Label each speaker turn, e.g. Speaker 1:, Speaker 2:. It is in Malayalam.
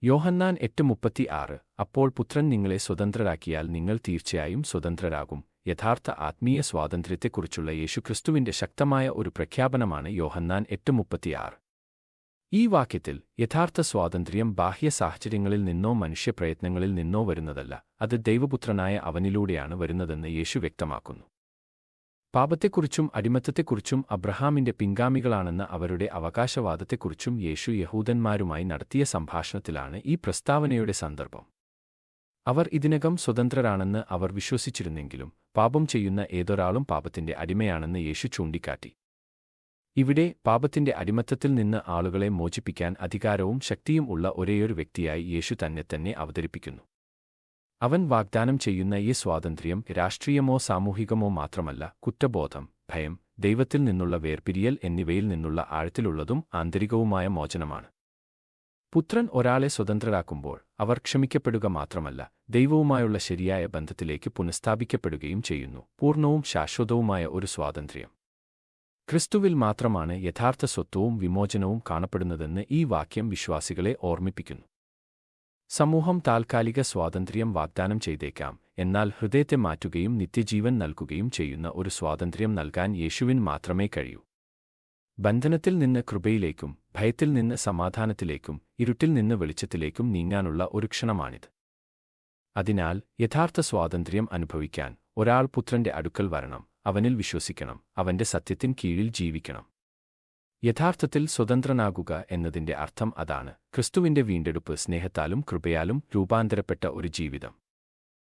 Speaker 1: യോഹന്നാൻ 8:36 അപ്പോൾ പുത്രൻ നിങ്ങളെ സ്വതന്ത്രരാക്കിയാൽ നിങ്ങൾ തീർച്ചയായും സ്വതന്ത്രരാകും. യഥാർത്ഥ ആത്മീയ സ്വാതന്ത്ര്യത്തെക്കുറിച്ചുള്ള യേശുക്രിസ്തുവിന്റെ ശക്തമായ ഒരു പ്രഖ്യാപനമാണ് യോഹന്നാൻ 8:36. ഈ വാക്യത്തിൽ യഥാർത്ഥ സ്വാതന്ത്ര്യം ബാഹ്യ സാഹചര്യങ്ങളിൽ നിന്നോ മനുഷ്യപ്രയത്നങ്ങളിൽ നിന്നോ വരുന്നതല്ല, അത് ദൈവപുത്രനായ അവനിലൂടെയാണ് വരുന്നതെന്ന് യേശു വ്യക്തമാക്കുന്നു. പാപത്തെക്കുറിച്ചും അടിമത്തത്തെക്കുറിച്ചും അബ്രഹാമിന്റെ പിൻഗാമികളാണെന്ന അവരുടെ അവകാശവാദത്തെക്കുറിച്ചും യേശു യഹൂദന്മാരുമായി നടത്തിയ സംഭാഷണത്തിലാണ് ഈ പ്രസ്താവനയുടെ സന്ദർഭം. അവർ ഇതിനകം സ്വതന്ത്രരാണെന്ന് അവർ വിശ്വസിച്ചിരുന്നെങ്കിലും പാപം ചെയ്യുന്ന ഏതൊരാളും പാപത്തിന്റെ അടിമയാണെന്ന് യേശു ചൂണ്ടിക്കാട്ടി. ഇവിടെ പാപത്തിന്റെ അടിമത്തത്തിൽ നിന്ന് ആളുകളെ മോചിപ്പിക്കാൻ അധികാരവും ശക്തിയും ഉള്ള ഒരേയൊരു വ്യക്തിയായി യേശു തന്നെ അവതരിപ്പിക്കുന്നു. അവൻ വാഗ്ദാനം ചെയ്യുന്ന ഈ സ്വാതന്ത്ര്യം രാഷ്ട്രീയമോ സാമൂഹികമോ മാത്രമല്ല, കുറ്റബോധം, ഭയം, ദൈവത്തിൽ നിന്നുള്ള വേർപിരിയൽ എന്നിവയിൽ നിന്നുള്ള ആഴത്തിലുള്ളതും ആന്തരികവുമായ മോചനമാണ്. പുത്രൻ ഒരാളെ സ്വതന്ത്രരാക്കുമ്പോൾ അവർ ക്ഷമിക്കപ്പെടുക മാത്രമല്ല, ദൈവവുമായുള്ള ശരിയായ ബന്ധത്തിലേക്ക് പുനഃസ്ഥാപിക്കപ്പെടുകയും ചെയ്യുന്നു. പൂർണ്ണവും ശാശ്വതവുമായ ഒരു സ്വാതന്ത്ര്യം. ക്രിസ്തുവിൽ മാത്രമാണ് യഥാർത്ഥ സ്വത്വവും വിമോചനവും കാണപ്പെടുന്നതെന്ന് ഈ വാക്യം വിശ്വാസികളെ ഓർമ്മിപ്പിക്കുന്നു. സമൂഹം താൽക്കാലിക സ്വാതന്ത്ര്യം വാഗ്ദാനം ചെയ്തേക്കാം, എന്നാൽ ഹൃദയത്തെ മാറ്റുകയും നിത്യജീവൻ നൽകുകയും ചെയ്യുന്ന ഒരു സ്വാതന്ത്ര്യം നൽകാൻ യേശുവിന് മാത്രമേ കഴിയൂ. ബന്ധനത്തിൽ നിന്ന് കൃപയിലേക്കും ഭയത്തിൽ നിന്ന് സമാധാനത്തിലേക്കും ഇരുട്ടിൽ നിന്ന് വെളിച്ചത്തിലേക്കും നീങ്ങാനുള്ള ഒരു ക്ഷണമാണിത്. അതിനാൽ യഥാർത്ഥ സ്വാതന്ത്ര്യം അനുഭവിക്കാൻ ഒരാൾ പുത്രന്റെ അടുക്കൽ വരണം, അവനിൽ വിശ്വസിക്കണം, അവന്റെ സത്യത്തിൻ കീഴിൽ ജീവിക്കണം. യഥാർത്ഥത്തിൽ സ്വതന്ത്രനാകുക എന്നതിന്റെ അർത്ഥം അതാണ്, ക്രിസ്തുവിന്റെ വീണ്ടെടുപ്പ് സ്നേഹത്താലും കൃപയാലും രൂപാന്തരപ്പെട്ട ഒരു ജീവിതം.